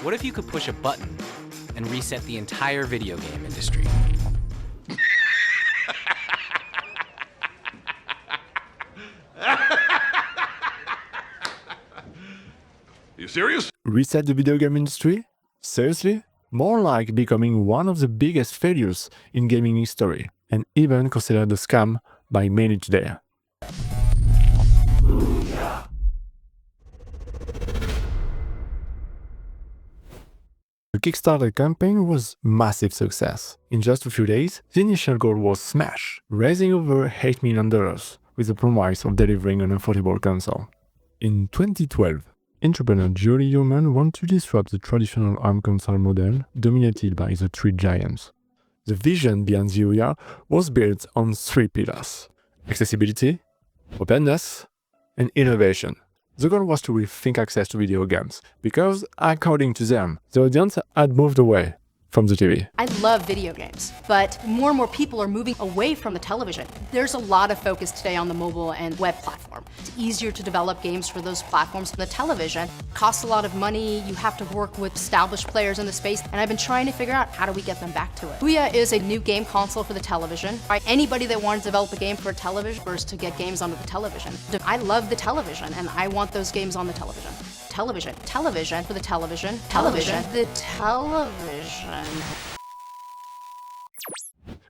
What if you could push a button and reset the entire video game industry? You serious? Reset the video game industry? Seriously? More like becoming one of the biggest failures in gaming history, and even considered a scam by many today. Ouya. The Kickstarter campaign was a massive success. In just a few days, the initial goal was smashed, raising over $8 million, with the promise of delivering an affordable console. In 2012, entrepreneur Julie Human wanted to disrupt the traditional ARM console model dominated by the three giants. The vision behind the Ouya was built on three pillars: accessibility, openness, and innovation. The goal was to rethink access to video games, because, according to them, the audience had moved away from the TV. I love video games, but more and more people are moving away from the television. There's a lot of focus today on the mobile and web platform. It's easier to develop games for those platforms than the television. It costs a lot of money, you have to work with established players in the space, and I've been trying to figure out how do we get them back to it. Ouya is a new game console for the television. Anybody that wants to develop a game for a television first to get games onto the television. I love the television, and I want those games on the television. Television for the television, the television.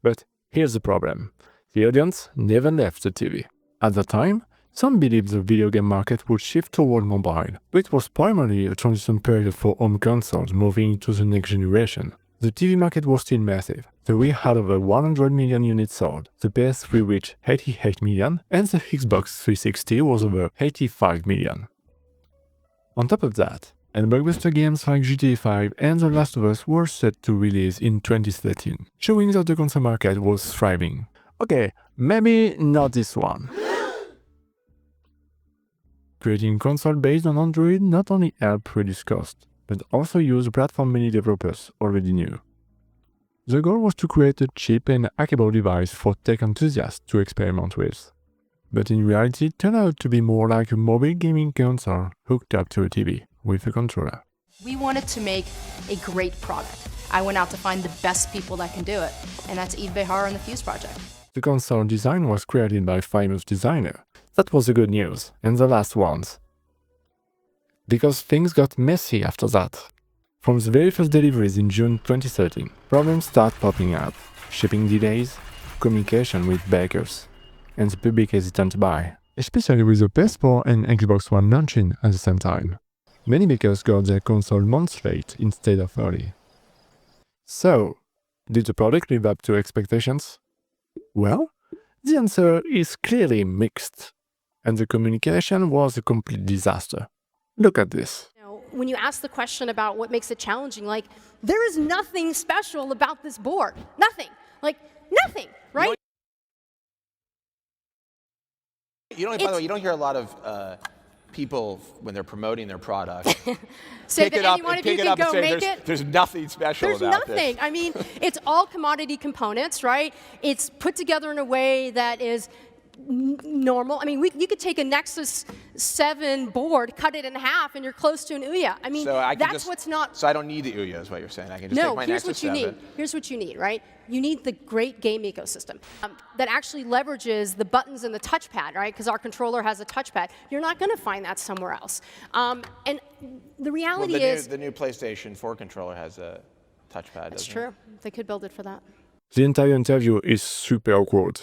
But here's the problem. The audience never left the TV. At the time, some believed the video game market would shift toward mobile, but it was primarily a transition period for home consoles moving into the next generation. The TV market was still massive. The Wii had over 100 million units sold, the PS3 reached 88 million, and the Xbox 360 was over 85 million. On top of that, and blockbuster games like GTA 5 and The Last of Us were set to release in 2013, showing that the console market was thriving. Okay, maybe not this one. Creating a console based on Android not only helped reduce cost, but also used a platform many developers already knew. The goal was to create a cheap and hackable device for tech enthusiasts to experiment with. But in reality, it turned out to be more like a mobile gaming console hooked up to a TV with a controller. We wanted to make a great product. I went out to find the best people that can do it, and that's Yves Behar and the Fuse Project. The console design was created by a famous designer. That was the good news, and the last ones. Because things got messy after that. From the very first deliveries in June 2013, problems started popping up. Shipping delays, communication with bakers, and the public hesitant to buy, especially with the PS4 and Xbox One launching at the same time. Many makers got their console months late instead of early. So, did the product live up to expectations? Well, the answer is clearly mixed, and the communication was a complete disaster. Look at this. When you ask the question about what makes it challenging, like, there is nothing special about this board. Nothing. Like, nothing, right? By the way, you don't hear a lot of people when they're promoting their product Say pick that it up anyone and of you pick it can up and go say make there's, it. there's nothing special There's about nothing. this. I mean, it's all commodity components, right? It's put together in a way that is normal. I mean, you could take a Nexus 7 board, cut it in half, and you're close to an Ouya. I mean, that's what's not... So I don't need the Ouya is what you're saying. I can just take my Nexus 7. Here's what you need, right? You need the great game ecosystem that actually leverages the buttons and the touchpad, right? Because our controller has a touchpad. You're not going to find that somewhere else. And the reality is... The new PlayStation 4 controller has a touchpad, That's true. They could build it for that. The entire interview is super awkward,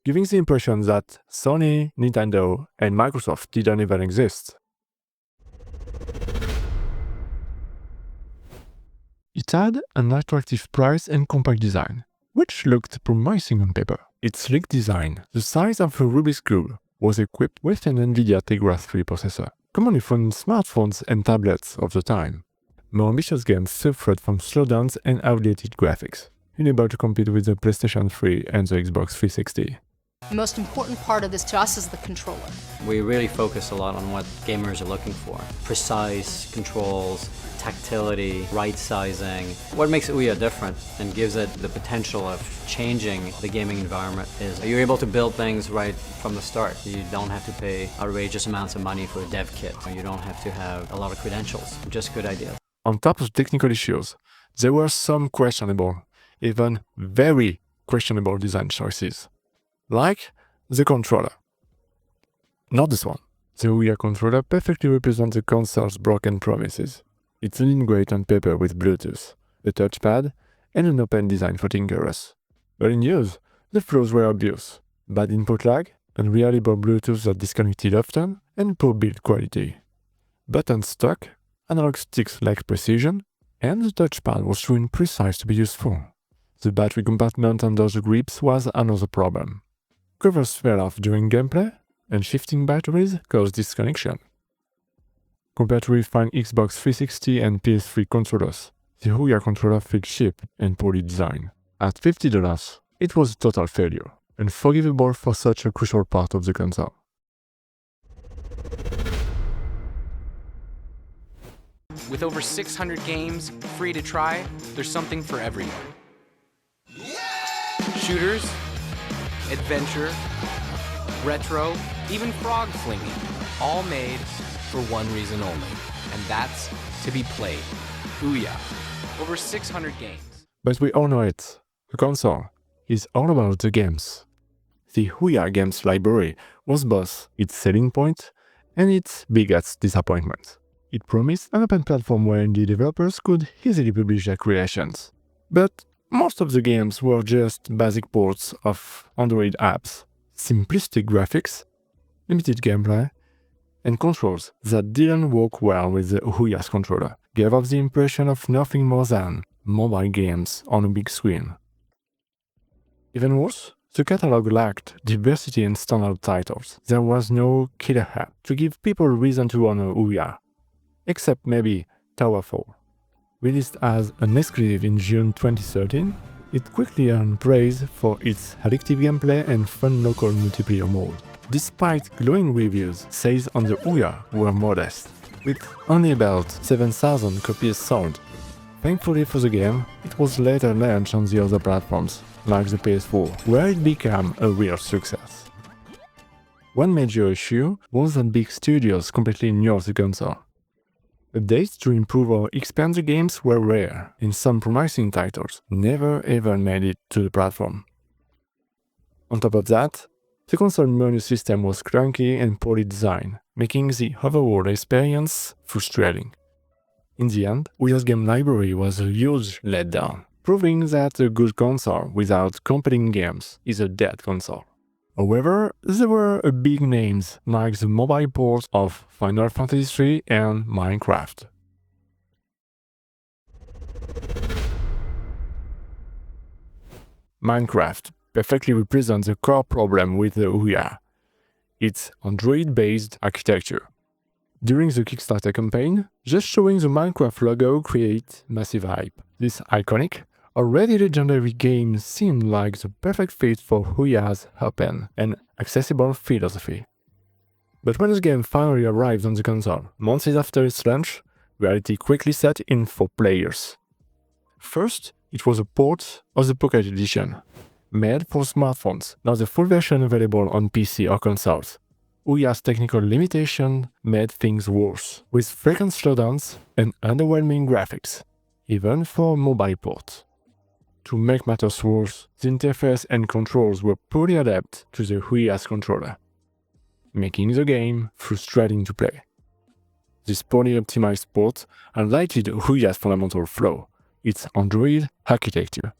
giving the impression that Sony, Nintendo, and Microsoft didn't even exist. It had an attractive price and compact design, which looked promising on paper. Its sleek design, the size of a Rubik's Cube, was equipped with an NVIDIA Tegra 3 processor, commonly found in smartphones and tablets of the time. More ambitious games suffered from slowdowns and outdated graphics, unable to compete with the PlayStation 3 and the Xbox 360. The most important part of this to us is the controller. We really focus a lot on what gamers are looking for. Precise controls, tactility, right sizing. What makes Ouya different and gives it the potential of changing the gaming environment is you're able to build things right from the start. You don't have to pay outrageous amounts of money for a dev kit. You don't have to have a lot of credentials, just good ideas. On top of technical issues, there were some questionable, even very questionable design choices. Like the controller. Not this one. The Ouya controller perfectly represents the console's broken promises. It's lean great on paper with Bluetooth, a touchpad, and an open design for tinkerers. But in use, the flaws were obvious. Bad input lag, unreliable Bluetooth that disconnected often, and poor build quality. Buttons stuck, analog sticks lacked precision, and the touchpad was too imprecise to be useful. The battery compartment under the grips was another problem. Covers fell off during gameplay, and shifting batteries caused disconnection. Compared to refined Xbox 360 and PS3 controllers, the Ouya controller felt cheap and poorly designed. At $50, it was a total failure, unforgivable for such a crucial part of the console. With over 600 games free to try, there's something for everyone. Shooters, adventure, retro, even frog flinging, all made for one reason only, and that's to be played. Ouya, over 600 games. But we all know it. The console is all about the games. The Ouya games library was both its selling point and its biggest disappointment. It promised an open platform where indie developers could easily publish their creations. But most of the games were just basic ports of Android apps, simplistic graphics, limited gameplay, and controls that didn't work well with the Ouya's controller, gave off the impression of nothing more than mobile games on a big screen. Even worse, the catalog lacked diversity and standout titles. There was no killer app to give people a reason to own a Ouya, except maybe Towerfall. Released as an exclusive in June 2013, it quickly earned praise for its addictive gameplay and fun local multiplayer mode. Despite glowing reviews, sales on the Ouya were modest, with only about 7,000 copies sold. Thankfully for the game, it was later launched on the other platforms, like the PS4, where it became a real success. One major issue was that big studios completely ignored the console. Updates to improve or expand the games were rare, and some promising titles never ever made it to the platform. On top of that, the console menu system was clunky and poorly designed, making the overall experience frustrating. In the end, Ouya's game library was a huge letdown, proving that a good console without compelling games is a dead console. However, there were big names like the mobile ports of Final Fantasy III and Minecraft. Minecraft perfectly represents the core problem with the Ouya, its Android-based architecture. During the Kickstarter campaign, just showing the Minecraft logo created massive hype. This iconic, already legendary game seemed like the perfect fit for Ouya's open and accessible philosophy. But when the game finally arrived on the console, months after its launch, reality quickly set in for players. First, it was a port of the Pocket Edition, made for smartphones, not the full version available on PC or consoles. Ouya's technical limitation made things worse, with frequent slowdowns and underwhelming graphics, even for mobile ports. To make matters worse, the interface and controls were poorly adapted to the Ouya's controller, making the game frustrating to play. This poorly optimized port highlighted Ouya's fundamental flaw, its Android architecture.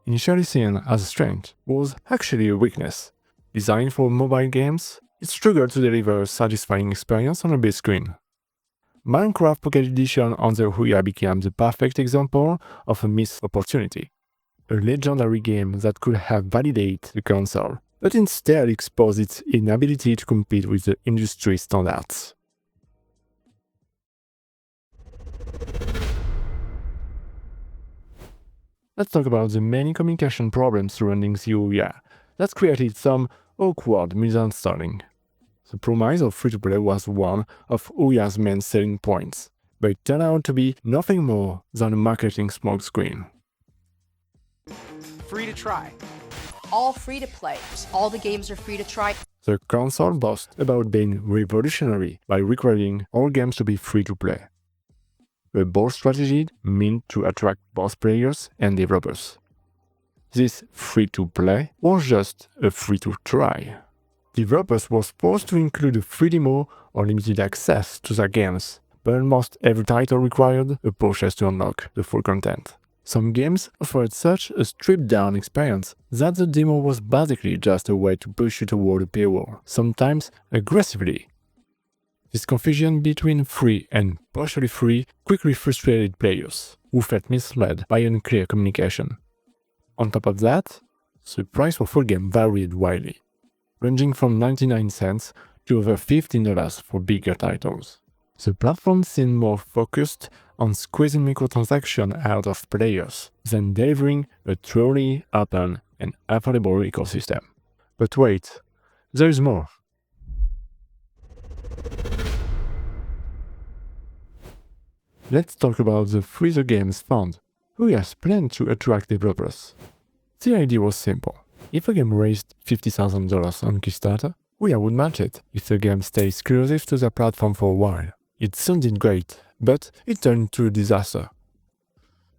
Initially seen as a strength, was actually a weakness. Designed for mobile games, it struggled to deliver a satisfying experience on a big screen. Minecraft Pocket Edition on the Ouya became the perfect example of a missed opportunity. A legendary game that could have validated the console, but instead exposed its inability to compete with the industry standards. Let's talk about the many communication problems surrounding the Ouya that created some awkward misunderstanding. The promise of free-to-play was one of Ouya's main selling points, but it turned out to be nothing more than a marketing smokescreen. Free to try. All free to play. All the games are free to try. The console boasts about being revolutionary by requiring all games to be free to play. a bold strategy meant to attract both players and developers. This free-to-play was just a free-to-try. Developers were supposed to include a free demo or limited access to their games, but almost every title required a purchase to unlock the full content. Some games offered such a stripped-down experience that the demo was basically just a way to push you toward a paywall, sometimes aggressively. This confusion between free and partially free quickly frustrated players, who felt misled by unclear communication. On top of that, the price for full game varied widely, ranging from 99 cents to over $15 for bigger titles. The platform seemed more focused on squeezing microtransactions out of players than delivering a truly open and affordable ecosystem. But wait, there is more. Let's talk about the Freezer Games Fund, who has planned to attract developers. The idea was simple. If a game raised $50,000 on Kickstarter, Ouya would match it if the game stays exclusive to the platform for a while. It sounded great, but it turned into a disaster.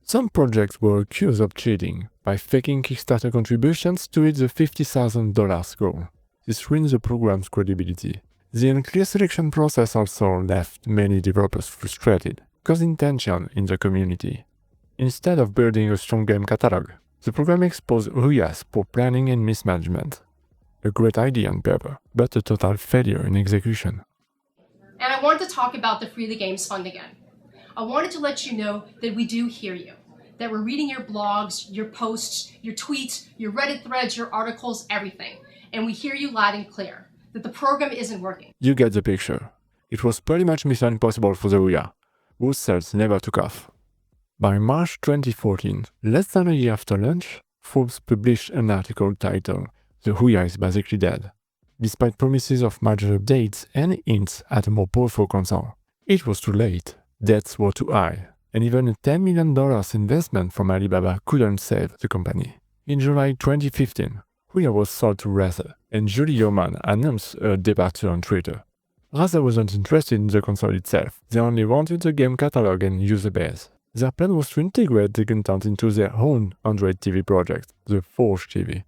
Some projects were accused of cheating by faking Kickstarter contributions to hit the $50,000 goal. This ruined the program's credibility. The unclear selection process also left many developers frustrated, causing tension in the community. Instead of building a strong game catalog, the program exposed Ouya's poor planning and mismanagement. A great idea on paper, but a total failure in execution. And I wanted to talk about the Free the Games Fund again. I wanted to let you know that we do hear you, that we're reading your blogs, your posts, your tweets, your Reddit threads, your articles, everything. And we hear you loud and clear, that the program isn't working. You get the picture. It was pretty much mission impossible for the Ouya, whose sales never took off. By March 2014, less than a year after launch, Forbes published an article titled "The Ouya is basically dead." Despite promises of major updates and hints at a more powerful console, it was too late. Debts were too high, and even a $10 million investment from Alibaba couldn't save the company. In July 2015, Ouya was sold to Razer, and Julie Yeoman announced her departure on Twitter. Razer wasn't interested in the console itself, they only wanted the game catalog and user base. Their plan was to integrate the content into their own Android TV project, the Forge TV.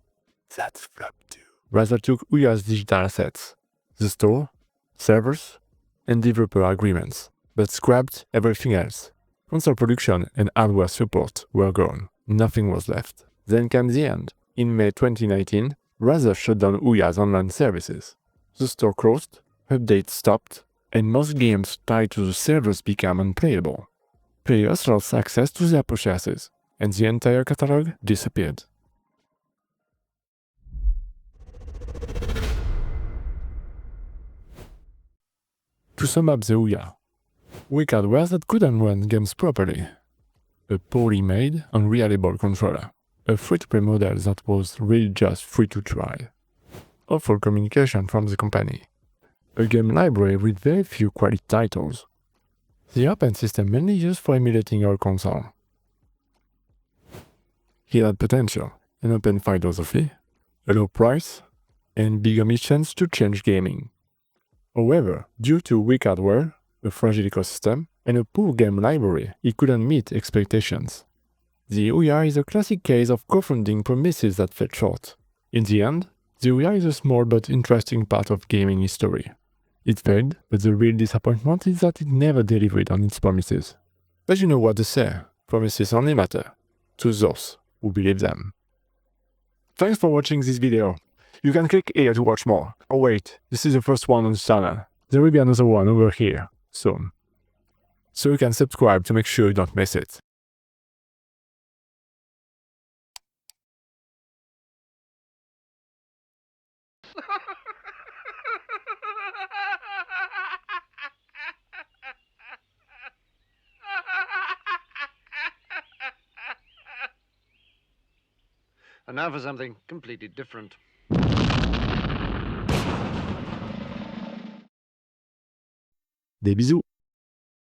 That flopped too. Razer took Ouya's digital assets, the store, servers, and developer agreements, but scrapped everything else. Console production and hardware support were gone. Nothing was left. Then came the end. In May 2019, Razer shut down Ouya's online services. The store closed, updates stopped, and most games tied to the servers became unplayable. Players lost access to their purchases, and the entire catalog disappeared. To sum up the Ouya, weak hardware that couldn't run games properly, a poorly made, unreliable controller, a free-to-play model that was really just free to try, awful communication from the company, a game library with very few quality titles, the open system mainly used for emulating our console. It had potential, an open philosophy, a low price, and big ambitions to change gaming. However, due to weak hardware, a fragile ecosystem, and a poor game library, it couldn't meet expectations. The Ouya is a classic case of co-funding promises that fell short. In the end, the Ouya is a small but interesting part of gaming history. It failed, but the real disappointment is that it never delivered on its promises. But you know what they say, promises only matter to those who believe them. Thanks for watching this video. You can click here to watch more. Oh wait, this is the first one on the channel. There will be another one over here soon. So you can subscribe to make sure you don't miss it. And now for something completely different. Des bisous.